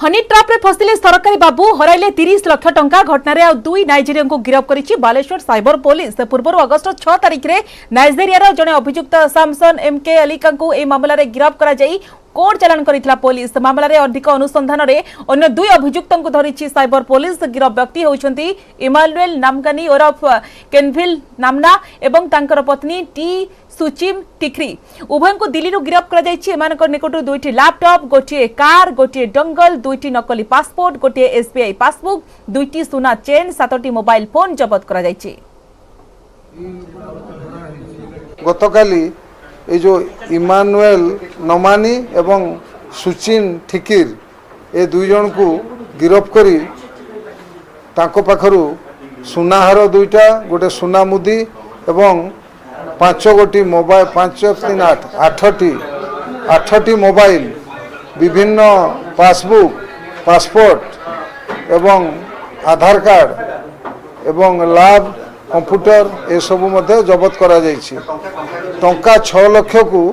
Honey trap रे फसिले सरकारी बाबू हराइले 30 लाख टंका घटना आ दुई नाइजेरिया को गिरफ्त करिछि बालेश्वर साइबर पुलिस। पूर्व अगस्ट 6 तारिख रे नाइजेरिया जड़े अभियुक्त सैमसन एमके अलिका को ए मामला रे गिरफ्त करा जाई कोर्ट चालान करितला पुलिस। मामला रे अधिक अनुसंधान रे अन्य दुई अभियुक्त को धरिछि साइबर पुलिस। गिरफ्त व्यक्ति होउछंती इमानुएल नामगानी ओरफ केनविल नामना एवं तांकर पत्नी टी सुचिम टिक्री। उभय को दिल्ली गिरफ्त करा जायछि। एमानकर निकटु दुईटी लैपटॉप, गोटे कार, गोटे डंगल, दुईटी नकली पासपोर्ट, गोटे एसबीआई पासबुक, दुईटी सोना चेन, 7टी मोबाइल फोन जब्त करा जायछि। गतकाली ए जो इमानुएल नमानी एवं सुचिन ठिकिर ए दुई जन को गिरफ्त करी तांको पाखरु सुनाहार दुईटा, गोटे सुना मुदी एवं 5 गोटी मोबाइल 8टी मोबाइल, विभिन्न पासबुक, पासपोर्ट एवं आधार कार्ड एवं लैब कंप्यूटर ए सब मध्य जबत करा जायछि। टंका 6 लाख को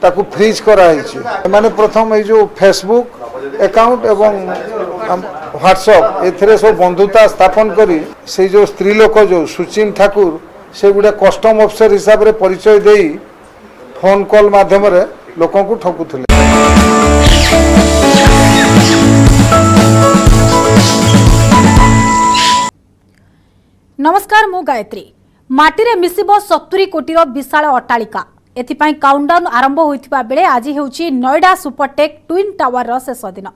ताकू फ्रीज करा है। माने प्रथम ये जो फेसबुक अकाउंट एवं व्हाट्सएप एथिरे सब बंधुता स्थापन करी से जो स्त्री लोक जो सुचिन ठाकुर से गुडे कस्टम अफसर हिसाब रे परिचय देई फोन कॉल माध्यम रे लोकों को ठकुथिले। नमस्कार, मु गायत्री। माटी रे मिसिबो 70 कोटी विशाल अट्टालिका एथिपाई काउंटडाउन आरंभ होइथिबा बेले आज हेउची नोएडा सुपरटेक ट्विन टावर रो शेष दिन।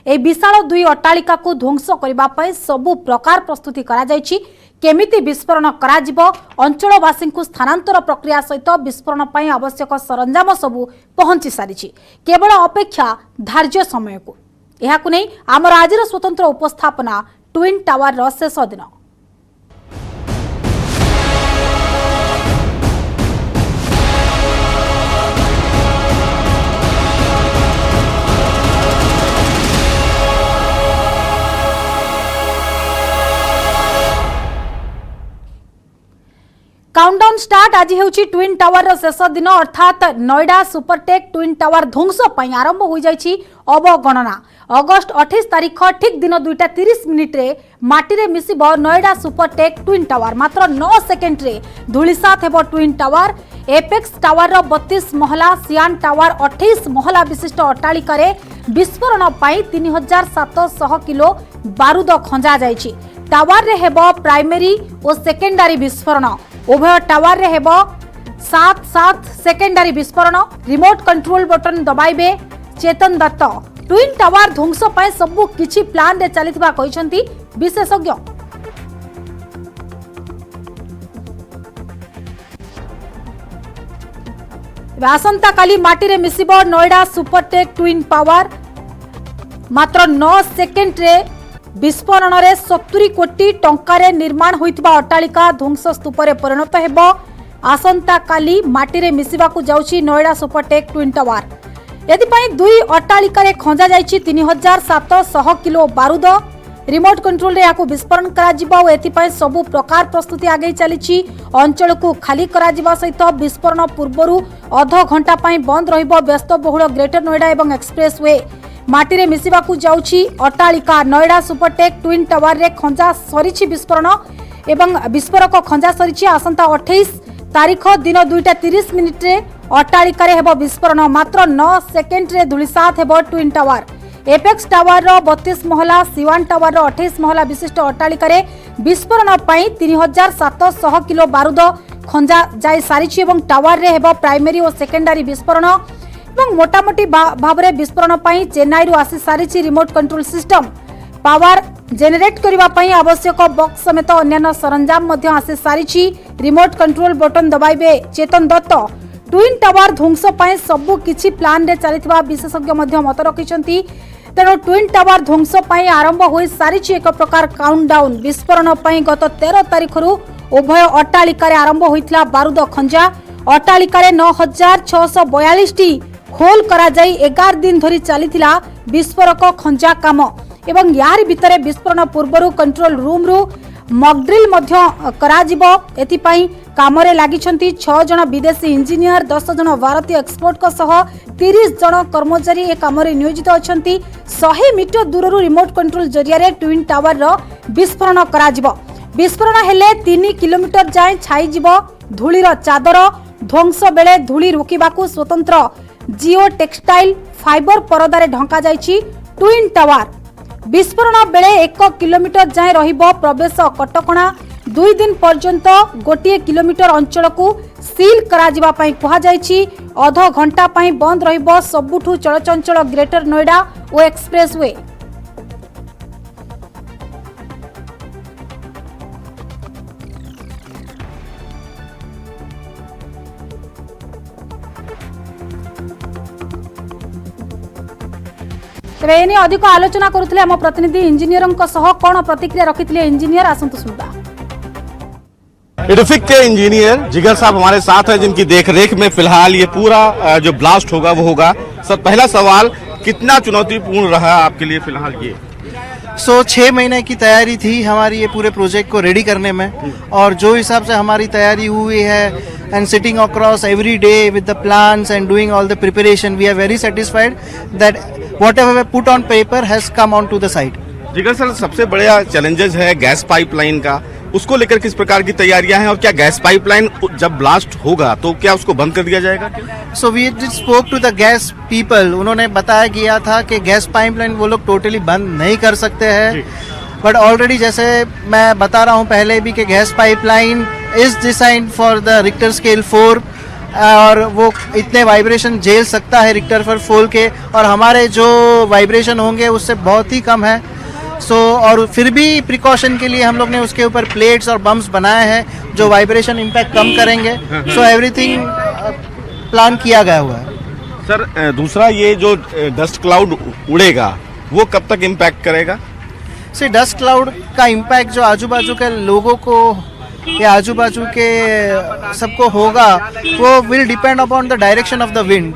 ए विशाल दुई अट्टालिका को ध्वंस करबा पई सबु प्रकार प्रस्तुति करा जायछि। केमिति विस्फोरण करा जिवो, अंचलवासी को स्थानांतर प्रक्रिया सहित विस्फोरण पई आवश्यक सरंजाम सबु पहुंची सारिछि। केवल अपेक्षा धार्य समय को। एहाकु नै आमर आजिर स्वतंत्र उपस्थापना ट्विन टावर रो शेष दिन। काउंटडाउन स्टार्ट आज हेउची ट्विन टावर शेष दिन अर्थात नोएडा सुपरटेक ट्विन टावर ध्वंस पई आरंभ हो जायछि अवगणना। अगस्त 28 तारिख ठीक दिन 2:30 रे माटी रे मिसिबो नोएडा सुपरटेक ट्विन टावर। मात्र 9 सेकेंड रे धूलिसात हेबो ट्विन टावर। एपेक्स टावर रो 32 महला, सियान टावर 28 महला विशिष्ट अट्टालिका रे विस्फोरण पई 3700 किलो बारूद खंजा जायछि। टावर रे हेबो प्राइमरी और सेकेंडरी विस्फोरण। उभय टावर रे हेबो 7 सेकेंडरी विस्फोरण। रिमोट कंट्रोल बटन दबाइबे चेतन दत्त। ट्विन टावर ध्वंस पाए सबु किछि प्लान रे चलिथिबा कहिसंती विशेषज्ञ। आसंता काली माटी रे मिसिबो नोएडा सुपरटेक ट्विन पावर। मात्र 9 सेकेंड रे विस्फोरण रे 70 कोटी टंकार निर्माण होइतिबा अट्टालिका ध्वंस स्तूप रे परिणत हेबो। आसंता काली माटी रे मिसिबा को जाउची नोएडा सुपरटेक ट्विन टावर। एदिपाई दुई अट्टालिका रे खंजा जाइची 3700 किलो बारूद। रिमोट कंट्रोल रे याकू विस्फोरण करा जिबा ओ एतिपाई सबु प्रकार प्रस्तुति आगे चलीची। अंचल को खाली करा जिबा सहित विस्फोरण पूर्वरु आधा घंटा पई बंद रहिबो व्यस्तबहुल ग्रेटर नोएडा एवं एक्सप्रेसवे। माटी रे मिसिबा को जाउची अट्टालिका नोएडा सुपरटेक ट्विन टावर रे खंजा सरीची विस्फोरण एवं विस्फोरक खंजा सरीची। आसंता 28 तारिख दिन 2:30 रे अट्टालिका रे हेबो विस्फोरण। मात्र 9 सेकेंड रे धूलिसात हेबो ट्विन टावर। एपेक्स टावर रो 32 महला, सिवान टावर रो 28 महला विशिष्ट अट्टालिका रे विस्फोरण पई 3700 किलो बारूद खंजा जाय सारीची एवं टावर रे हेबो प्राइमरी और सेकेंडरी विस्फोरण एवं मोटामोटी भावरे विस्फोरण पई चेन्नई रु आसी सारीची remote control system. Power generate करिबा पई आवश्यक बॉक्स समेत अन्य सरंजाम मध्य आसी सारीची। रिमोट कंट्रोल बटन दबाइबे चेतन दत्त। ट्विन टावर ध्वंस पई सबु किछि प्लान रे चलिथिबा विशेषज्ञ मध्य मत रखिसंती। तेणु ट्विन टावर ध्वंस पई आरंभ होई सारीची एक प्रकार काउंटडाउन। विस्फोरण पई गत 13 तारिख रु उभय अट्टालिका रे आरंभ होइथिला बारूद खंजा। अट्टालिका रे 9642 टी होल करा जाई 11 दिन धरी चलिथिला विस्फोरक खंजा काम एवं यार भितरे विस्फोरण पूर्वरु कंट्रोल रूम रु मॉकड्रिल कराजिबो एथिपाई कामरे लागिछंती 6 जण विदेशी इंजीनियर 10 जण भारतीय एक्सपर्ट को सह 30 जण कर्मचारी ए कामरे नियोजित अछंती 100 मीटर दूरରୁ रिमोट कंट्रोल जरिया रे ट्विन टावर रो विस्फोरण कराजिबो विस्फोरण हेले 3 किलोमीटर जाए छाई जिवो धूलीर चादर ध्वंस बेले धूली रोकिबाकू स्वतंत्र जिओ टेक्सटाइल फाइबर परदारे ढंका जाइछि ट्विन टावर विस्फोरण बेले 1 किलोमीटर जाए रहिबो प्रवेश कटकणा 2 दिन पर्यंत 1 किलोमीटर अंचल को सील करा जिबा पई कहा जाइछि अध घंटा पई बंद रहिबो सबुठु चलचंचल ग्रेटर नोएडा ओ एक्सप्रेसवे तेरे एने अधिक आलोचना करुथिले हम प्रतिनिधि इंजीनियरन को सह कोन प्रतिक्रिया रखिथिले इंजीनियर आसंतु सुनबा इडफिक के इंजीनियर जिगर साहब हमारे साथ हैं जिनकी देखरेख में फिलहाल ये पूरा जो ब्लास्ट होगा वो होगा। सर पहला सवाल कितना चुनौतीपूर्ण रहा आपके लिए फिलहाल ये? 6 महीने की तैयारी थी हमारी ये पूरे प्रोजेक्ट को रेडी करने में और जो हिसाब से हमारी तैयारी हुई है and sitting across every day with the plans and doing all the preparation, we are very satisfied that whatever we put on paper has come onto the site. जिगर सर सबसे बड़ा चैलेंजेस है गैस पाइपलाइन का, उसको लेकर किस प्रकार की तैयारियां हैं और क्या गैस पाइपलाइन जब ब्लास्ट होगा तो क्या उसको बंद कर दिया जाएगा? So we spoke to the gas people, उन्होंने बताया गया था कि गैस पाइपलाइन वो लोग टोटली बंद नहीं कर सकते हैं बट ऑलरेडी जैसे मैं बता रहा हूँ पहले भी कि gas pipeline is design for the Richter scale 4 और वो इतने वाइब्रेशन झेल सकता है रिक्टर पर 4 के और हमारे जो वाइब्रेशन होंगे उससे बहुत ही कम है। और फिर भी प्रिकॉशन के लिए हम लोग ने उसके ऊपर प्लेट्स और बम्स बनाए हैं जो वाइब्रेशन इम्पैक्ट कम करेंगे। एवरीथिंग प्लान किया गया हुआ है। सर दूसरा ये जो डस्ट क्लाउड उड़ेगा वो कब तक इम्पैक्ट करेगा? डस्ट क्लाउड का इम्पैक्ट जो आजू बाजू के लोगों को या आजू बाजू के सबको होगा वो will depend upon the direction of the wind,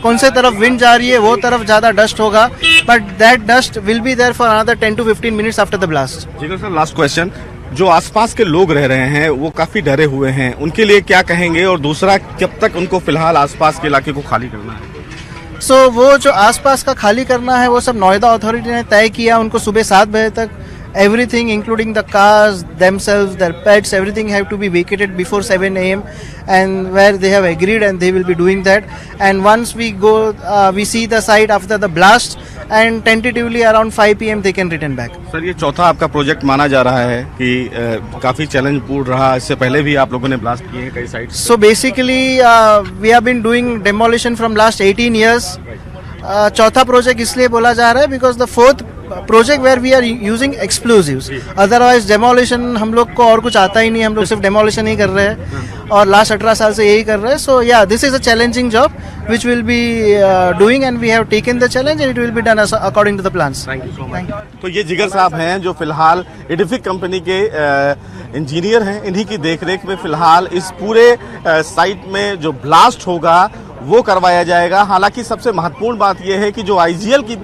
कौन से तरफ विंड जा रही है वो तरफ ज्यादा डस्ट होगा but that dust will be there for another 10 to 15 minutes after the blast. जी सर लास्ट क्वेश्चन, जो आसपास के लोग रह रहे हैं वो काफी डरे हुए हैं, उनके लिए क्या कहेंगे और दूसरा कब तक उनको फिलहाल आसपास के इलाके को खाली करना है? वो जो आसपास का खाली करना है वो सब नोएडा अथॉरिटी ने तय किया, उनको सुबह 7 बजे तक everything including the cars themselves, their pets, everything have to be vacated before 7 a.m. and where they have agreed and they will be doing that. And once we go we see the site after the blast and tentatively around 5 p.m. they can return back. Sir ये चौथा आपका project माना जा रहा है कि काफी challenge पूर्ण रहा, इससे पहले भी आप लोगों ने ब्लास्ट किए हैं कई site? So basically we have been doing demolition from last 18 years. चौथा प्रोजेक्ट इसलिए बोला जा रहा है because the 4th project where we are using explosives, otherwise demolition हम लोग को और कुछ आता ही नहीं, हम लोग सिर्फ डेमोलिशन ही कर रहे हैं और लास्ट 18 साल से यही कर रहे हैं। सो या this is a challenging job which will be doing and we have taken the challenge and it will be done according to the plans. Thank you so much. तो ये जिगर साहब हैं जो फिलहाल एडिफिक कंपनी के engineer हैं, इन्हीं की देखरेख में फिलहाल इस पूरे साइट में जो ब्लास्ट होगा वो करवाया जाएगा। हालांकि सबसे महत्वपूर्ण बात यह है कि जो आईजीएल की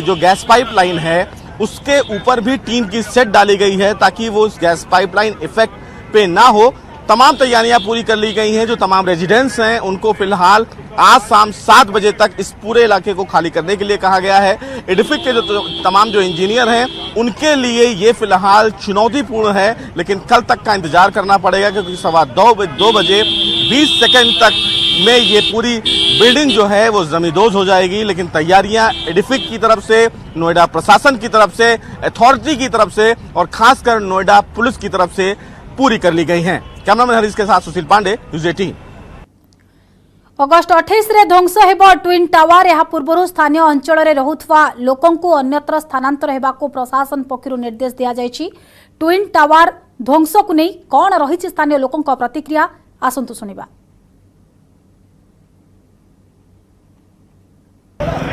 जो गैस पाइपलाइन है उसके ऊपर भी टीन की सेट डाली गई है ताकि वो उस गैस पाइपलाइन इफेक्ट पे ना हो। तमाम तैयारियां पूरी कर ली गई हैं। जो तमाम रेजिडेंट्स हैं उनको फिलहाल आज शाम 7 बजे तक इस पूरे इलाके को खाली करने के लिए कहा गया है। एडिफिक के जो तमाम जो इंजीनियर हैं उनके लिए ये फिलहाल चुनौतीपूर्ण है, लेकिन कल तक का इंतजार करना पड़ेगा क्योंकि 2 बजे 20 सेकेंड तक में ये पूरी बिल्डिंग जो है वो जमींदोज हो जाएगी। लेकिन तैयारियां एडिफिक की तरफ से, नोएडा प्रशासन की तरफ से, अथॉरिटी की तरफ से और खासकर नोएडा पुलिस की तरफ से पूरी कर ली गई हैं। कैमरामैन हरीश के साथ सुशील पांडे, न्यूज़ 18। अगस्ट 28 रे ध्वंस हेबो ट्विन टावर। यह पूर्व स्थानीय अंचल रे रहुथवा लोकंकु अन्यत्र स्थानांतर हेबाको प्रशासन पक्षरु निर्देश दिया जायछि। ट्विन टावर ध्वंस को नै कोन रहिछि स्थानीय लोकंक प्रतिक्रिया आसंतु सुनिबा।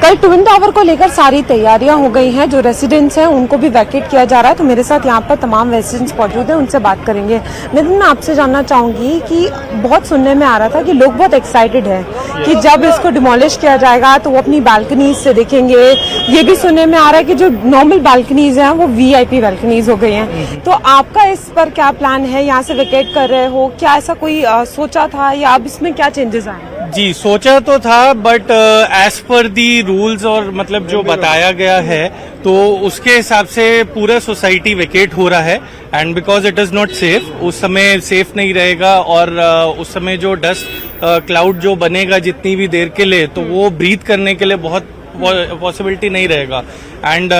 कल ट्विन टावर को लेकर सारी तैयारियां हो गई हैं। जो रेसिडेंट्स हैं उनको भी वैकेट किया जा रहा है। तो मेरे साथ यहाँ पर तमाम रेसिडेंट्स मौजूद हैं, उनसे बात करेंगे। नितिन, मैं आपसे जानना चाहूंगी कि बहुत सुनने में आ रहा था कि लोग बहुत एक्साइटेड हैं कि जब इसको डिमोलिश किया जाएगा तो वो अपनी बालकनीज से देखेंगे। ये भी सुनने में आ रहा है कि जो नॉर्मल बालकनीज हैं वो VIP बालकनीज हो गई हैं। तो आपका इस पर क्या प्लान है? यहाँ से वैकेट कर रहे हो क्या? ऐसा कोई सोचा था या अब इसमें क्या चेंजेस आए? जी, सोचा तो था, but as per the rules और मतलब जो बताया गया है तो उसके हिसाब से पूरा सोसाइटी वेकेट हो रहा है। And because it is not safe, उस समय सेफ नहीं रहेगा और उस समय जो डस्ट क्लाउड जो बनेगा जितनी भी देर के लिए, तो वो ब्रीथ करने के लिए बहुत पॉसिबिलिटी नहीं रहेगा। एंड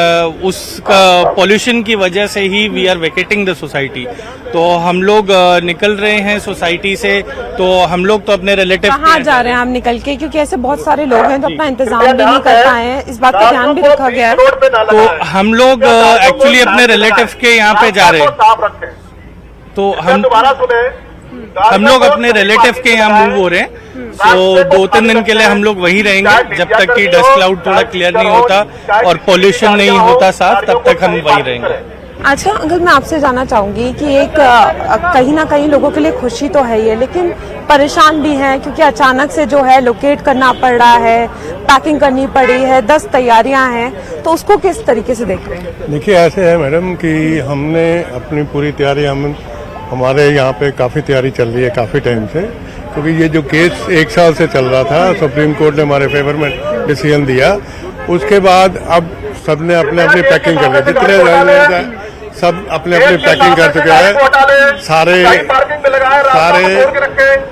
उसका पॉल्यूशन की वजह से ही वी आर वेकेटिंग द सोसाइटी। तो हम लोग निकल रहे हैं सोसाइटी से। तो हम लोग तो अपने रिलेटिव कहाँ जा रहे हैं आप निकल के? क्योंकि ऐसे बहुत सारे लोग हैं जो अपना इंतजाम भी नहीं कर पाए हैं, इस बात का ध्यान भी रखा गया है। तो हम लोग एक्चुअली अपने रिलेटिव के यहाँ पे जा रहे हैं। तो हम लोग अपने रिलेटिव के यहाँ मूव हो रहे हैं। तो 2-3 दिन के लिए हम लोग वहीं रहेंगे जब तक कि डस्ट क्लाउड थोड़ा क्लियर नहीं होता और पोल्यूशन नहीं होता साफ, तब तक हम वहीं रहेंगे। अच्छा अंकल, मैं आपसे जानना चाहूंगी कि एक कहीं ना कहीं लोगों के लिए खुशी तो है ही है, लेकिन परेशान भी हैं क्योंकि अचानक से जो है लोकेट करना पड़ रहा है, पैकिंग करनी पड़ी है, 10 तैयारियां हैं। तो उसको किस तरीके से देख रहे हैं? देखिए, ऐसे है मैडम कि हमने अपनी पूरी तैयारी, हमारे यहाँ पे काफ़ी तैयारी चल रही है काफ़ी टाइम से, क्योंकि ये जो केस 1 साल से चल रहा था, सुप्रीम कोर्ट ने हमारे फेवर में डिसीजन दिया। उसके बाद अब सबने अपने अपनी पैकिंग कर ली, जितने रेजिडेंट हैं सब अपने अपनी पैकिंग कर चुके हैं। सारे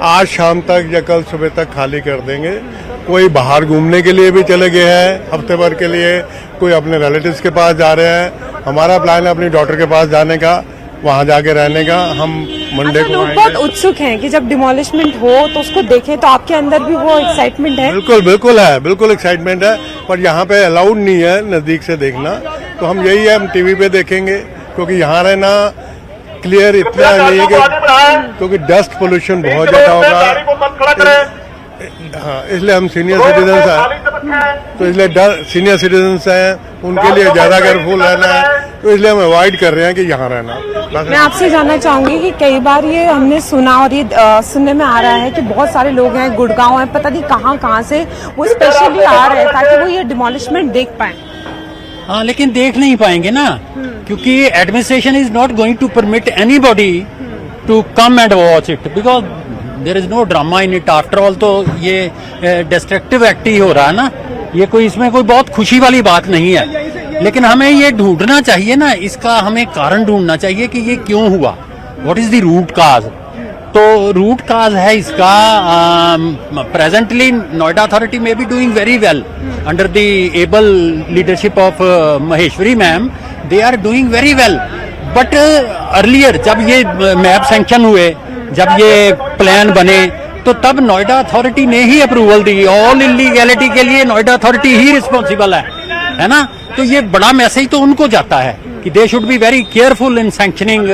आज शाम तक या कल सुबह तक खाली कर देंगे। कोई बाहर घूमने के लिए भी चले गए हैं हफ्ते भर के लिए, कोई अपने रिलेटिव्स के पास जा रहे हैं। हमारा प्लान है अपनी डॉटर के पास जाने का, वहाँ जाके रहने का। हम मंडे को लोग बहुत उत्सुक हैं कि जब डिमोलिशमेंट हो तो उसको देखें, तो आपके अंदर भी वो एक्साइटमेंट है? बिल्कुल बिल्कुल है, बिल्कुल एक्साइटमेंट है, पर यहाँ पे अलाउड नहीं है नजदीक से देखना। तो हम यही है, हम टीवी पे देखेंगे, क्योंकि यहाँ रहना क्लियर इतना नहीं है क्योंकि डस्ट पोल्यूशन बहुत ज्यादा होगा। हाँ, इसलिए हम सीनियर सिटीजन्स हैं, तो इसलिए सीनियर सिटीजन्स हैं, उनके लिए ज्यादा केयरफुल रहना है। तो इसलिए हम अवॉइड कर रहे हैं कि यहाँ रहना। मैं आपसे जानना चाहूंगी कि कई बार ये हमने सुना और ये सुनने में आ रहा है कि बहुत सारे लोग हैं, गुड़गांव है, पता नहीं कहाँ से वो स्पेशली आ रहे हैं ताकि वो ये डिमोलिशमेंट देख पाए। हाँ, लेकिन देख नहीं पाएंगे ना, क्योंकि administration is not going to permit anybody to come and watch it, because there is no drama in it. After all तो ये डिस्ट्रक्टिव एक्ट ही हो रहा है ना, ये कोई इसमें कोई बहुत खुशी वाली बात नहीं है। लेकिन हमें ये ढूंढना चाहिए ना, इसका हमें कारण ढूंढना चाहिए कि ये क्यों हुआ, what is the root cause. तो रूट काज है इसका, प्रेजेंटली नोएडा अथॉरिटी में भी doing very well under the able leadership of Maheshwari ma'am, they are doing very well. But earlier जब ये मैप सैंक्शन हुए, जब ये प्लान बने, तो तब नोएडा अथॉरिटी ने ही अप्रूवल दी। ऑल इलीगैलिटी के लिए नोएडा अथॉरिटी ही रिस्पॉन्सिबल है ना। तो ये बड़ा मैसेज तो उनको जाता है कि they should be very careful in sanctioning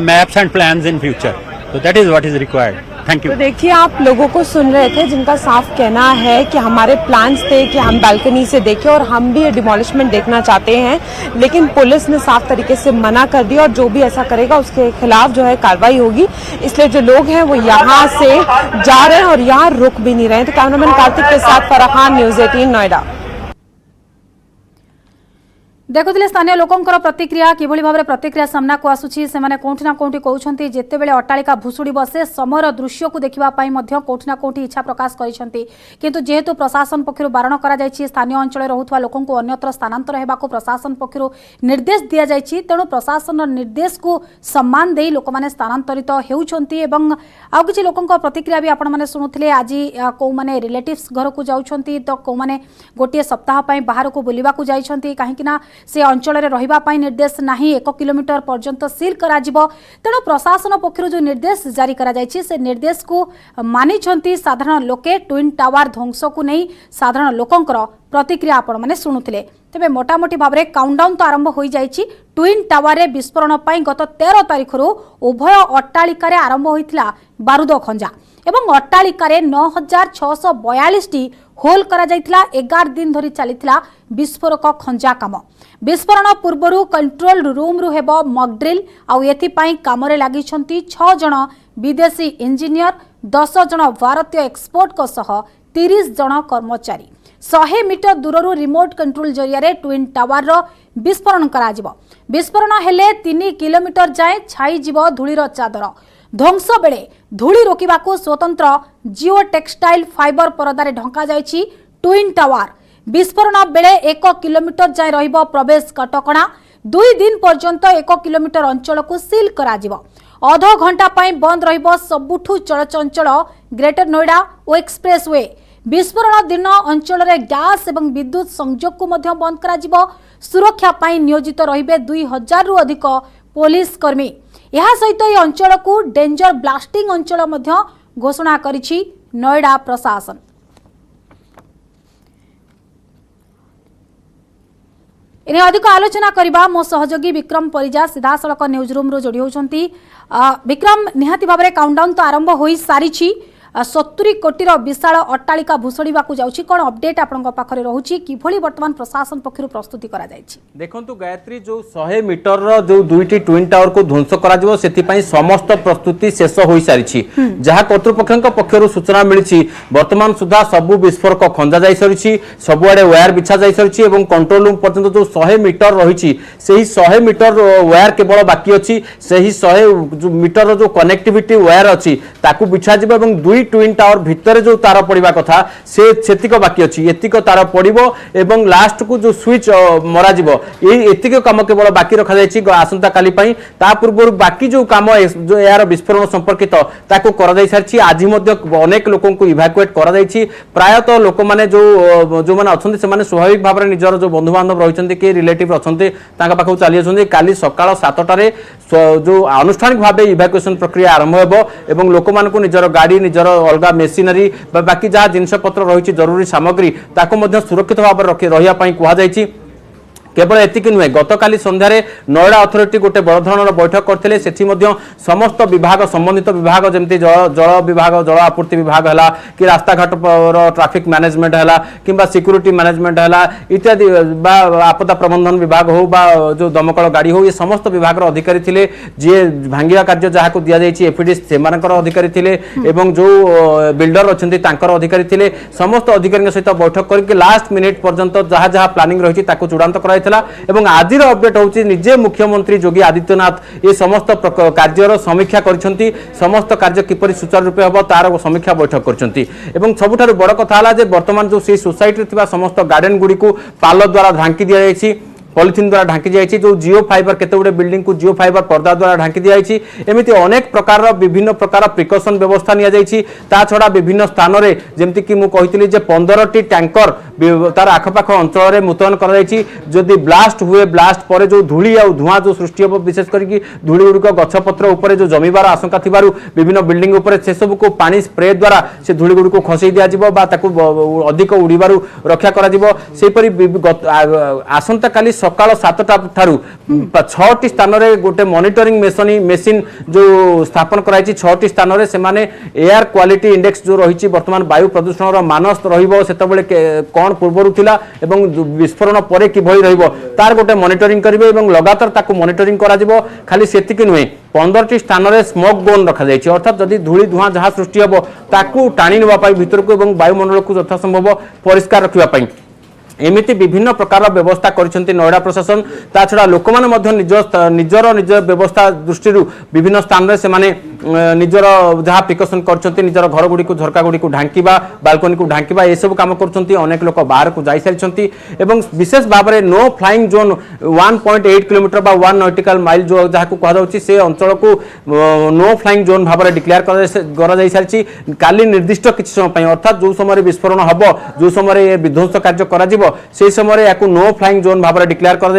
maps and plans in future. तो that is what is required. Thank you. तो देखिए, आप लोगों को सुन रहे थे जिनका साफ कहना है कि हमारे प्लान्स थे कि हम बालकनी से देखें और हम भी ये डिमोलिशमेंट देखना चाहते हैं, लेकिन पुलिस ने साफ तरीके से मना कर दिया और जो भी ऐसा करेगा उसके खिलाफ जो है कार्रवाई होगी। इसलिए जो लोग हैं वो यहाँ से जा रहे हैं और यहाँ रुक भी नहीं रहे हैं। तो कैमरामैन कार्तिक के साथ फराह खान, न्यूज 18 नोएडा। देखुले स्थानीय लोकंकर प्रतिक्रिया किभଳି भाबरे प्रतिक्रिया सामना को आसुची। सेमाने कोठी ना कोठी कहउछंती जेतेबेले अट्टालिका भुसुड़ी बसे समर दृश्य को देखिबा पाई मध्य कोठी ना कोठी इच्छा प्रकाश करिसंती, किंतु जेहेतु प्रशासन पक्षरु बारण करा जायछि स्थानीय अंचल रहउथवा लोकन को अन्यत्र स्थानांतर हेबा को प्रशासन पक्षरु निर्देश दिया जायछि। तेणु प्रशासन निर्देश को सम्मान देई लोक माने स्थानांतरित हेउछंती। एवं आउ किछि लोकंक प्रतिक्रिया भी आपण माने सुनुथिले। आज को माने रिलेटिव्स घर को जाउछंती, तो को माने गोटे सप्ताह पई बाहर को बुलिबा को जाइछंती, काहेकि ना से अंचल रहिबा पाई निर्देश नाही, 1 किलोमीटर पर्यंत सील करा जिवो। तेणु प्रशासन पक्षरु जो निर्देश जारी करा जायछि से निर्देश को मानिछंती साधारण लोके। ट्विन टावर ध्वंस को नहीं साधारण लोकंकर प्रतिक्रिया आपण माने सुनुथिले। तेबे मोटामोटी भाव में काउंटडाउन तो आरंभ हो जाइछि। ट्विन टावर रे विस्फोरण पाई गत 13 तारिखरु उभय अट्टालिका रे आरंभ होइथिला बारूद खंजा। एवं अट्टालिकार 9642 होल करा जायथिला। 11 दिन धरी चलीथिला विस्फोरक खंजा काम। विस्फोरण पूर्व कंट्रोल रूम रु हेबो मॉक ड्रिल आउ एथिपाई कामरे लागिछंती 6 जण विदेशी इंजीनियर, 10 जण भारतीय एक्सपर्ट को सह 30 जण कर्मचारी। 100 मीटर दूररू रिमोट कंट्रोल जरिया ट्विन टावर रो विस्फोरण करा जिवो। विस्फोरण हेले 3 किलोमीटर जाए छाई जीव धूलीर चादर। ध्वंस बेले धूली रोकिबाकू स्वतंत्र जिओ टेक्सटाइल फाइबर परदारे ढंका जायछि ट्विन टावर। विस्फोरण बेले 1 किलोमीटर जाए रहिबो प्रवेश कटकणा। 2 दिन पर्यंत 1 किलोमीटर अंचल को सील करा जिवो। अध घंटा पाई बंद रहिबो सबुठू चलचंचल ग्रेटर नोएडा और एक्सप्रेस वे। विस्फोरण दिन अंचल रे गैस एवं विद्युत संयोग को मध्य बंद करा जिवो। सुरक्षा पाई नियोजित रहिबे 2000 रु अधिक पुलिस कर्मी। यह सहित यह अंचल को डेंजर ब्लास्टिंग अंचल मध्य घोषणा करिछि नोएडा प्रशासन। इने अधिक आलोचना करबा मो सहयोगी विक्रम परिजा सीधा सड़क न्यूज रूम रो जोड़ी होचंती। विक्रम, निहाती भाबरे काउंटडाउन तो आरंभ होई सारिछि। 70 कोटी विशाल अट्टालिका भूषुड़ा जाउछि। कोन अपडेट आपन पाखरे रहउछि, किभली वर्तमान प्रशासन पक्षरु प्रस्तुति करा जायछि? देखंतु गायत्री, जो 100 मीटर रो जो दुईटी ट्विन टावर को ध्वंस करा जिवो सेति पई समस्त प्रस्तुति शेष होई सारिछि। जहा कर्तृपक्षक पक्षरु सूचना मिलिछि वर्तमान सुधा सबु विस्फोरक खंजा जाय सारिछि, सबुआडे वायर बिछा जाय सारिछि एवं कंट्रोल रूम पर्यंत जो 100 मीटर रहिछि सेही 100 मीटर वायर केवल बाकी अछि। सेही 100 मीटर रो जो कनेक्टिविटी वायर अछि ताकू बिछा जिवो एवं दुई ट्विन टावर भितर जो तार पड़िबा कथा से सेतिक बाकी अछि। एतिक तार पड़िबो एवं लास्ट को जो स्विच मरा जिवो एतिक काम केवल बाकी रखा जायछि आसंता काली पई। ता पूर्व बाकी जो काम जो यार विस्फोरण संपर्कित ताको करा जाय सारछि। आज मध्ये अनेक लोकन को इवैक्यूएट करा जायछि। प्रायतः लोक माने जो माने अछन्ति से माने स्वाभाविक भाबरे निजर जो बंधु बांधव रहिसंति के रिलेटिव अछन्ति ताका पाखौ चाली अछन्ति। काली सकाळ 7टा रे जो आनुष्ठानिक भाबे इवैक्यूएशन प्रक्रिया आरंभ हेबो एवं लोक मान को निजर गाड़ी निजर अलगा मेसिनरी बाकी जहाँ जिनस पत्र रही जरूरी सामग्री ताको मध्य सुरक्षित भाव रहिया पई कुहा जायछि। केवल एतिक नुहे, गतकाली संध्यारे नोएडा अथॉरिटी गोटे बड़ धरणर बैठक करथिले। सेठी मध्य समस्त विभाग संबंधित विभाग जेमति जल विभाग, जल आपूर्ति विभाग हला कि रास्ता घाट ट्रैफिक मैनेजमेंट हला किंबा सिक्यूरिटी मैनेजमेंट हला इत्यादि बा आपदा प्रबंधन विभाग हो बा जो दमकल गाड़ी हो, ये समस्त विभाग अधिकारी थिले। जे भांगिया कार्य जहाँ को दिया जायछि एफिडी सेमानकर अधिकारी थिले एवं जो बिल्डर अछन्ति तांकर अधिकारी थिले। समस्त अधिकारी सहित बैठक करके लास्ट मिनिट पर्यंत जहाँ जहाँ प्लानिंग रही ताको चूड़ांत कराई एवं आज अपडेट होची निजे मुख्यमंत्री योगी आदित्यनाथ ये समस्त कार्यर समीक्षा करछंती। समस्त कार्य किपरि सुचारू रूपे हबो तार समीक्षा बैठक करछंती एवं सबुठारु बड़ कथा हला जे वर्तमान जो से सोसाइटी थिबा समस्त गार्डन गुडी को पाल द्वारा ढांकी दिया जायछि, पॉलिथिन द्वारा ढांकी दिया जो जिओ फाइबर केते गुडे बिल्डिंग को जिओ फाइबर पर्दा द्वारा ढांकी दिया एमती अनेक प्रकार विभिन्न प्रकार प्रिकॉशन व्यवस्था निया जायछि। ता छडा विभिन्न स्थान रे जेमति कि मु कहितली जे 15टी टैंकर तार आखपाख अंचल रे मुतयन करा जायछि। जदि ब्लास्ट हुए ब्लास्ट पर जो धूली आ धुआं जो सृष्टि हो विशेष करके धूली गुडी को गछ पत्र ऊपर जो जमीबार आशंका थिबारु विभिन्न बिल्डिंग ऊपर से सब को पानी स्प्रे द्वारा से धूली गुडी को खसई दिया जिवो बा ताकू अधिक उड़ीबारु रक्षा करा जिवो। सेपरि आसंता काली सकाळ 7टा ठारू 6टी स्थान रे गोटे मॉनिटरिंग मेसिन जो स्थापन कराई 6टी स्थान रे सेमाने एयर क्वालिटी इंडेक्स जो रही वर्तमान वायु प्रदूषण रो मानस रहिबो सेतबेले कोन पूर्वरु थिला एवं विस्फोरण परे किभଳି रहिबो तार गोटे मॉनिटरिंग करिवे एवं लगातार ताकू मॉनिटरिंग करा जिवो। खाली सेतिक नुहे 15टी स्थान रे स्मोक गोन रखा जायछि, अर्थात जदि धूली धुआं जहाँ सृष्टि हबो ताकू टाणी नेबा पई भितर को एवं वायुमंडल को यथा संभव परिष्कार रखिबा पई एमिति विभिन्न प्रकार व्यवस्था करिसेंति नोएडा प्रशासन। ता छडा लोक माने मध्य निजर व्यवस्था दृष्टि विभिन्न स्थान रे से माने निजर जहाँ प्रिकॉशन करछंति निजर घर गुडी को झरका गुडी को ढांकीबा बालकनी को ढांकीबा ए सब काम करछंति। अनेक लोक बाहर को जाई सारिछंति एवं विशेष भाव में नो फ्लाइंग जोन 1.8 किलोमीटर बा 1 नॉटिकल माइल जो जहाँ को कहा जाउछि से अंचल को नो फ्लाइंग जोन भाव में डिक्लेयर करा जाई सारिछि। काली निर्दिष्ट किछि समय पई अर्थात जो समय विस्फोरण हबो जो समय विध्वंस कार्य करा जिवो से समय या नो फ्लाइंग जोन भाव में डिक्लेयर कर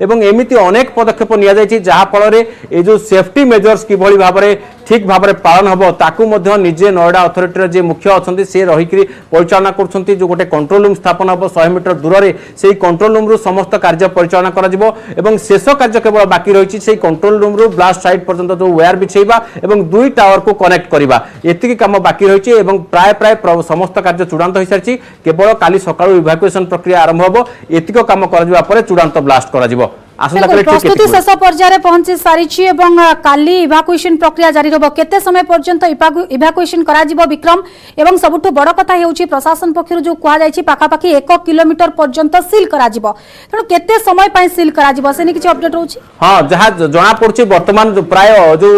एवं एमिति अनेक पदक्षेप निया जहाँ फल ए जो सेफ्टी मेजर्स किभଳି भाव में ठीक भाव में पालन हम ताकू निजे नोएडा अथॉरिटी जे मुख्य अच्छा सी रहीकि परिचालना कर जो गोटे कंट्रोल रूम स्थापन हम 100 मीटर दूर से कंट्रोल रूम रु समस्त कार्य परिचालना कर शेष कार्य केवल बाकी रही से कंट्रोल रूम रु ब्लास्ट साइट पर्यंत जो वायर बिछेबा और 2 टावर को कनेक्ट करवा एतिकी काम बाकी रही प्राय प्राय समस्त कार्य चूड़ांत हो सारी केवल काली सकाळु इवाकुएशन प्रक्रिया आरंभ हो एतिक काम कर चूड़ांत ब्लास्ट कर प्रस्तुति शेष पर्यायर पहुंची सारी एवं काली इवाकुएशन प्रक्रिया जारी रह केते समय पर्यंत इवाकुएशन करा जिवो विक्रम एवं सबुठ बड़ कथा हेउची प्रशासन पक्षर जो कुआ जायछि पाखापाखि 1 किलोमीटर पर्यंत सील करा जिवो तेणु केते समय पय सील करा जिवो सेनी किछि अपडेट होउछि हां जहा जना पड़छि वर्तमान प्राय जो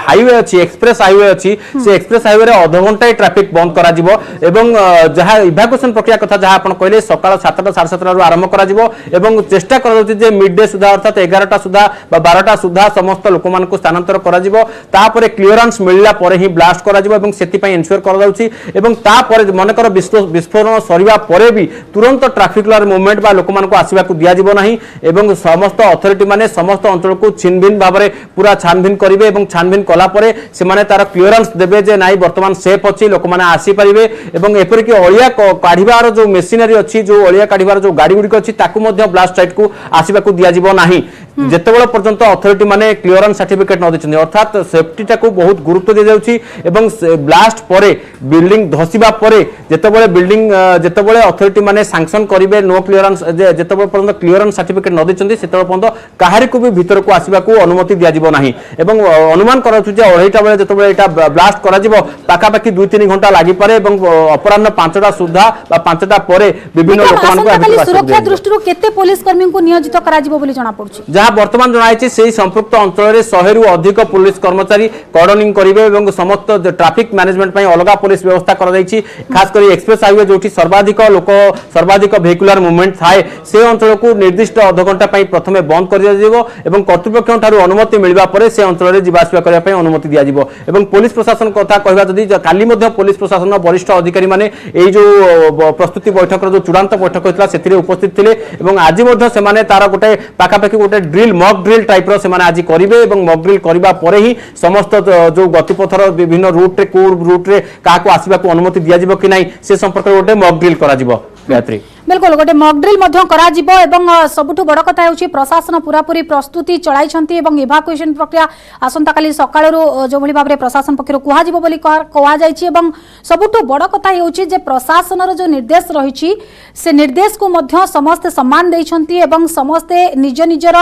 हाईवे अछि एक्सप्रेस हाईवे अछि से एक्सप्रेस हाईवे रे आधा घंटा ट्रैफिक बंद करा जिवो एवं जहा इवाकुएशन प्रक्रिया कथा जहा आपण कहले सकाळ 7टा 7:30 रु आरंभ करा जिवो एवं चेष्टा करा जाउछि जे मिड डे सुधा अर्थात 11टा सुधा 12टा सुधा समस्त लोक मान को स्थानांतर करा जिवो तापरे क्लियरेंस मिलला परे ही ब्लास्ट करा जिवो एवं सेति पय एन्श्योर करा जाउछि एवं तापरे मनकर विस्फोरण सरिवा परे भी तुरंत ट्रैफिक लाइन मूवमेंट बा लोक मान को आसीबा को दिया जिवो नाही एवं समस्त अथॉरिटी माने समस्त अंचल को छिनभिन भाबरे पूरा छानभिन करिवे एवं छानभिन कला परे से माने तार क्लियरेंस देबे जे नाही वर्तमान सेफ अछि लोक माने आसी परिवे एवं एपर कि अलिया काढिबार जो मशीनरी अछि जो अलिया काढिबार जो गाड़ी गुडी अछि ताकू मध्ये ब्लास्ट साइट को आसीबा को दिया जिवो नाही जेतेबेले पर्यंत अथॉरिटी माने क्लियरेंस सर्टिफिकेट न दिछन अर्थात सेफ्टी टाकू बहुत गुरुत्व दे जाउछि एवं ब्लास्ट परे बिल्डिंग धसिबा परे जेतेबेले बिल्डिंग जेतेबेले अथॉरिटी माने सैंक्शन करिवे नो क्लियरेंस जेतेबेले पर्यंत क्लियरेंस सर्टिफिकेट न दिछन सेतेबेले पर्यंत काहारी को भी भीतर को आसीबा को अनुमति दिया जिवो नाही एवं अनुमान कराउछु जे 2:30 बेले जेतेबेले एटा ब्लास्ट करा जिवो पाखापाखि 2-3 घंटा लागि पारे एवं अपराह्न 5टा सुधा बा 5टा परे विभिन्न लोक मान को सुरक्षा दृष्टि केते पुलिस कर्मी को नियोजित करा जिवो बोली जणा पड़छि जहाँ वर्तमान जनाई से संपृक्त अंचल 100 रु अधिक पुलिस कर्मचारी कर्डनिंग करेंगे और समस्त ट्रैफिक मैनेजमेंट अलग पुलिस व्यवस्था कर खास कर एक्सप्रेस हाईवे जो सर्वाधिक लोक सर्वाधिक वेहिकुलर मूवमेंट थाए से अंचल को निर्दिष्ट अध घंटा प्रथम बंद कर कर्तृपक्ष अनुमति मिलवा पर से अंचल जावासवा करने अनुमति दिया पुलिस प्रशासन कथा कहवा जदि काली पुलिस प्रशासन वरिष्ठ अधिकारी माने एई जो प्रस्तुति बैठक जो चूड़ांत बैठक होता से उपस्थित थे आज से तार गोटे पाखापाखि गोटे ड्रिल मॉक ड्रिल टाइप रो से माने आज करिवे एवं मॉक ड्रिल करबा परे ही समस्त जो गतिपथर विभिन्न रूट रे कोड रूट रे का को आसीबा को अनुमति दिया जिवो कि नाही से संपर्क गोटे मॉक ड्रिल करा जिवो गायत्री बिल्कुल गोटे मॉक ड्रिल करा जिवो एवं सबुठु बड़ कथा हेउछि प्रशासन पूरा पूरी प्रस्तुति चलाइछंती एवं इवाकुएशन प्रक्रिया आसंता काली सकाळरु जो भली भाबरे प्रशासन पक्षरु कुहा जिवो बोली कोहा जाइछि एवं सबुठु बड़ कथा हेउछि जे प्रशासनर जो निर्देश रहिछि से निर्देश को मध्य समस्त सम्मान दैछंती एवं समस्ते निज निजर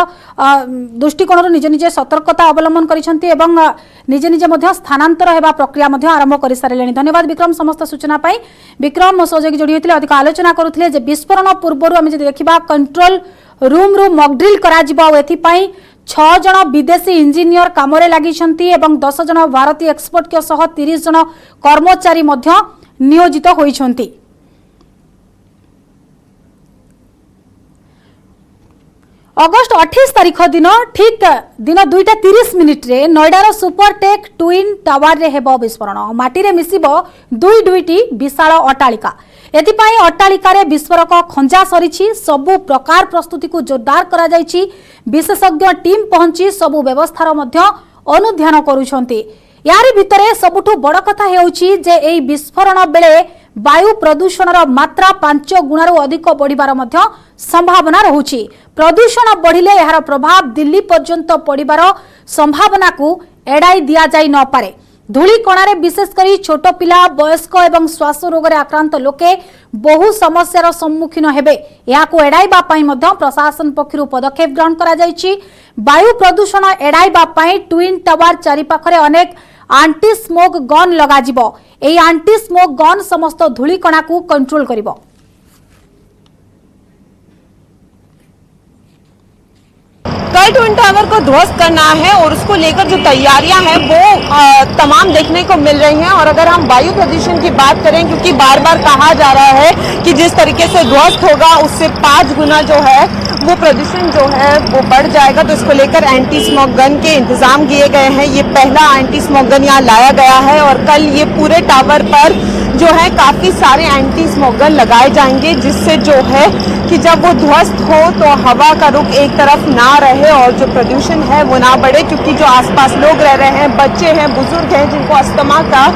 दृष्टिकोणर निज निज सतर्कता अवलंबन करिछंती एवं निज निज मध्य स्थानांतर हेबा प्रक्रिया मध्य आरंभ करि सारिलेनी धन्यवाद विक्रम समस्त सूचना पाई विक्रम मो सहयोगी जोडी होतिले अधिक आलोचना करुथिले जे विस्फोरण पूर्व आम देखा कंट्रोल रूम रु मॉक ड्रिल करा जिवो एथि पई 6 जन विदेशी इंजीनियर काम लगी 10 जन भारतीय एक्सपर्ट के सह 30 जन कर्मचारी मध्य नियोजित होइछंती। अगस्ट 28 तारीख दिन ठीक दिन 2:30 रे नोएडार सुपरटेक ट्विन टावर रे हेबो विस्फोरण माटी रे मिसिबो दुईटी विशाल अट्टालिका एथिपाई अट्टालिका रे विस्फोरक खंजा सरीछि सबु प्रकार प्रस्तुति को जोरदार करा जायछि विशेषज्ञ टीम पहुंची सबु व्यवस्थार मध्य अनुध्यान करूछंती यारी भितरे सबुठु बड़ कथा हेउछि जे एई विस्फोरण बेले वायु प्रदूषणर मात्रा 5 गुणारु अधिक बढ़िबार मध्य संभावना रहुछि प्रदूषण बढ़िले यार प्रभाव दिल्ली पर्यंत पड़िबार संभावना को एड़ाई दिया जाई न पारे धूली कणारे विशेष करी छोट पिला वयस्क एवं श्वास रोग रे आक्रांत लोके बहु समस्यार सम्मुखीन हेबे याको एड़ाइबा पई मध्य प्रशासन पक्षरु पदक्षेप ग्रहण करा जायछि वायु प्रदूषण एड़ाइबा पई ट्विन टावर चारि पाखरे अनेक आंटी स्मोक गन लगा जिवो एई आंटी स्मोक गन समस्त धूली कणा को कंट्रोल करिवो। कल ट्विन टावर को ध्वस्त करना है और उसको लेकर जो तैयारियां हैं वो तमाम देखने को मिल रही हैं। और अगर हम वायु प्रदूषण की बात करें क्योंकि बार बार कहा जा रहा है कि जिस तरीके से ध्वस्त होगा उससे 5 गुना जो है वो प्रदूषण जो है वो बढ़ जाएगा, तो इसको लेकर एंटी स्मोक गन के इंतजाम किए गए हैं। ये पहला एंटी स्मोक गन यहाँ लाया गया है और कल ये पूरे टावर पर जो है काफी सारे एंटी स्मोगर लगाए जाएंगे, जिससे जो है कि जब वो ध्वस्त हो तो हवा का रुख एक तरफ ना रहे और जो प्रदूषण है वो ना बढ़े, क्योंकि जो आसपास लोग रह रहे हैं, बच्चे हैं, बुजुर्ग हैं जिनको अस्थमा का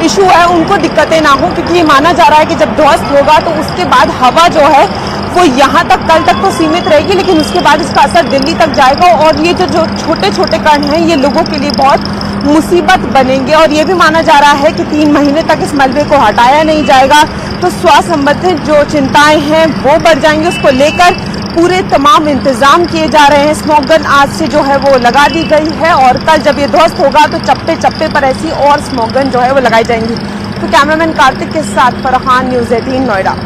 इशू है, उनको दिक्कतें ना हो, क्योंकि ये माना जा रहा है कि जब ध्वस्त होगा तो उसके बाद हवा जो है वो यहाँ तक कल तक तो सीमित रहेगी, लेकिन उसके बाद इसका असर दिल्ली तक जाएगा और ये जो छोटे छोटे कण हैं ये लोगों के लिए बहुत मुसीबत बनेंगे। और ये भी माना जा रहा है कि 3 महीने तक इस मलबे को हटाया नहीं जाएगा तो स्वास्थ्य संबंधित जो चिंताएं हैं वो बढ़ जाएंगी। उसको लेकर पूरे तमाम इंतजाम किए जा रहे हैं। स्मोक गन आज से जो है वो लगा दी गई है और कल जब ये ध्वस्त होगा तो चप्पे चप्पे पर ऐसी और स्मोक गन जो है वो लगाई जाएंगी। तो कैमरामैन कार्तिक के साथ फरहान, न्यूज 18 नोएडा।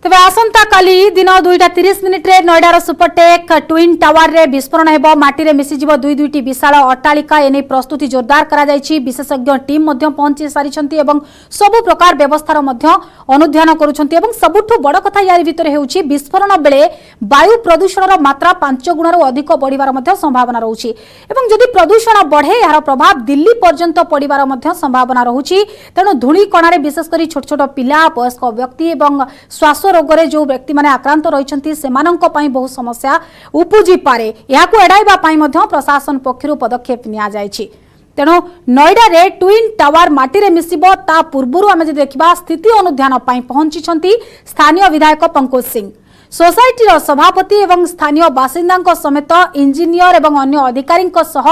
तेज आसंता काली दिन 2:30 मिनिट्रे नोएडार सुपरटेक ट्विन टावर रे विस्फोरण हेबो। माटी मिसिजिव दुईटी विशाल अट्टालिका एने प्रस्तुति जोरदार करा जायछि। विशेषज्ञ टीम मध्य पहुंची सारिछंती एवं सबु प्रकार व्यवस्थार मध्य अनुध्यान करूछंती एवं सबुठु बड़ कथा यारि भितर हेउछि विस्फोरण बेले वायु प्रदूषणर मात्रा 5 गुणर अधिक बढ़िबार मध्य संभावना रहुछि एवं जदि प्रदूषण बढ़े यार प्रभाव दिल्ली पर्यंत पड़िबार मध्य संभावना रहुछि। तेणु धूଳି कणारे विशेष करी छोट छोट पिला, वयस्क व्यक्ति एवं श्वास रोगरे जो व्यक्ति माने आक्रांत रहिछंती सेमानंक पई बहु समस्या उपजी पारे। याकू एडाइबा पई मध्य प्रशासन पक्षरु पदक्षेप निया जायछि। तेणु नोएडा रे ट्विन टावर माटी रे मिसिबो ता पूर्वरु आमे जे देखिबा स्थिति अनुध्यान पई पहुंचिछंती स्थानीय विधायक पंकज सिंह। सोसाइटीर सभापति एवं स्थानीय बासिंदांक समेत इंजीनियर एवं अन्य अधिकारींक सह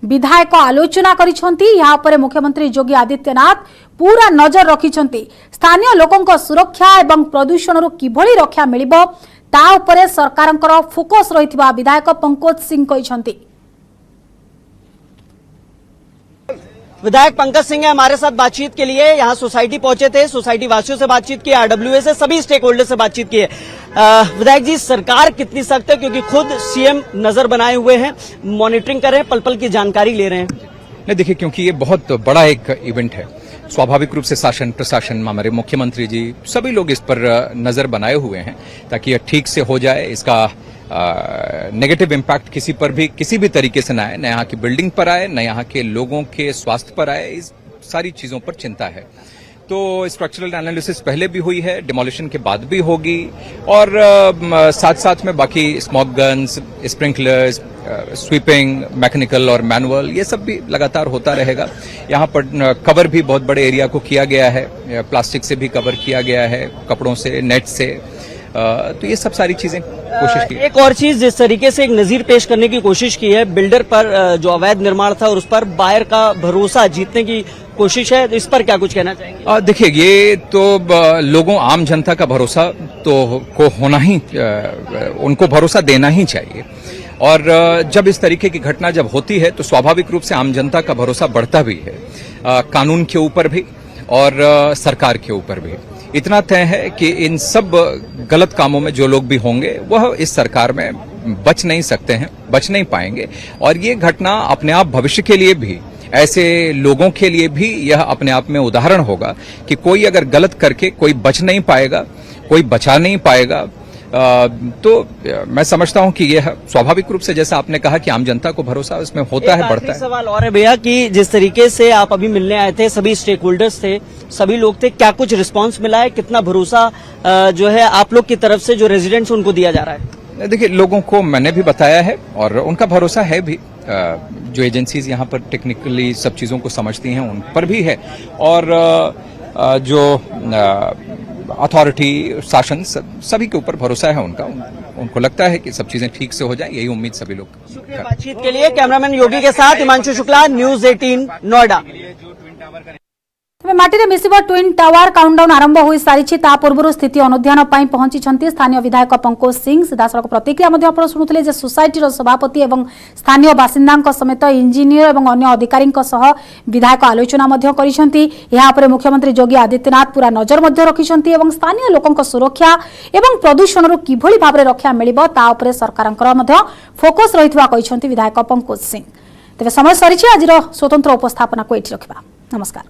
विधायक आलोचना करिछंती। यहाँ पर मुख्यमंत्री योगी आदित्यनाथ पूरा नजर रखिछंती। स्थानीय लोकंक सुरक्षा एवं प्रदूषण किभली रक्षा मिलिबो ता उपरे सरकारंकर फोकस रहितबा विधायक पंकज सिंह कहिछंती। विधायक पंकज सिंह है हमारे साथ बातचीत के लिए। यहाँ सोसाइटी पहुंचे थे, सोसाइटी वासियों से बातचीत की, आरडब्ल्यूए से, सभी स्टेक होल्डर से बातचीत की है। विधायक जी, सरकार कितनी सख्त है, क्योंकि खुद सीएम नजर बनाए हुए हैं, मॉनिटरिंग कर रहे हैं, पल पल की जानकारी ले रहे हैं? नहीं, देखिए, क्योंकि ये बहुत बड़ा एक इवेंट है, स्वाभाविक रूप से शासन प्रशासन हमारे मुख्यमंत्री जी सभी लोग इस पर नजर बनाए हुए हैं ताकि यह ठीक से हो जाए, इसका नेगेटिव इम्पैक्ट किसी पर भी किसी भी तरीके से न आए, न यहाँ की बिल्डिंग पर आए, न यहाँ के लोगों के स्वास्थ्य पर आए। इस सारी चीजों पर चिंता है। तो स्ट्रक्चरल एनालिसिस पहले भी हुई है, डिमोलिशन के बाद भी होगी और साथ साथ में बाकी smoke guns, sprinklers, sweeping, mechanical और मैनुअल, ये सब भी लगातार होता रहेगा। यहाँ पर कवर भी बहुत बड़े एरिया को किया गया है, प्लास्टिक से भी कवर किया गया है, कपड़ों से, नेट से, तो ये सब सारी चीजें कोशिश की। एक और चीज, जिस तरीके से एक नजीर पेश करने की कोशिश की है बिल्डर पर जो अवैध निर्माण था और उस पर बायर का भरोसा जीतने की कोशिश है, इस पर क्या कुछ कहना चाहेंगे? देखिए, ये तो लोगों, आम जनता का भरोसा तो को होना ही, उनको भरोसा देना ही चाहिए। और जब इस तरीके की घटना जब होती है तो स्वाभाविक रूप से आम जनता का भरोसा बढ़ता भी है, कानून के ऊपर भी और सरकार के ऊपर भी। इतना तय है कि इन सब गलत कामों में जो लोग भी होंगे वह इस सरकार में बच नहीं सकते हैं, बच नहीं पाएंगे। और ये घटना अपने आप भविष्य के लिए भी, ऐसे लोगों के लिए भी यह अपने आप में उदाहरण होगा कि कोई अगर गलत करके कोई बच नहीं पाएगा, कोई बचा नहीं पाएगा। तो मैं समझता हूं कि यह स्वाभाविक रूप से, जैसा आपने कहा कि आम जनता को भरोसा उसमें होता है, बढ़ता है। सवाल और है भैया कि जिस तरीके से आप अभी मिलने आए थे, सभी स्टेक होल्डर्स थे, सभी लोग थे, क्या कुछ रिस्पांस मिला है? कितना भरोसा जो है आप लोग की तरफ से जो रेजिडेंट्स उनको दिया जा रहा है? देखिए, लोगों को मैंने भी बताया है और उनका भरोसा है भी। जो एजेंसीज यहाँ पर टेक्निकली सब चीजों को समझती हैं उन पर भी है और जो अथॉरिटी, शासन, सभी के ऊपर भरोसा है उनका। उनको लगता है कि सब चीजें ठीक से हो जाए, यही उम्मीद सभी लोग। शुक्रिया बातचीत के लिए। कैमरामैन योगी के साथ हिमांशु शुक्ला, न्यूज 18 नोएडा। माटी मिसिब ट्विन टावर काउंटडाउन आरंभ हो सारी ता पूर्व स्थिति अनुध्यान पहुंची स्थानीय विधायक पंकज सिंह। सीधासख प्रतिक्रिया शुणुले जे सोसाइटीर सभापति और स्थानीय बासिंदा समेत इंजीनियर और अन्य अधिकारी विधायक आलोचना कर मुख्यमंत्री योगी आदित्यनाथ पूरा नजर रखिंट और स्थानीय लोकों सुरक्षा और प्रदूषण किभली भाव में रक्षा मिलिबो ता उपरे सरकारंकर फोकस रही विधायक पंकज सिंह। तेज समय सरी आज स्वतंत्र उपस्थापना को ये रखा। नमस्कार।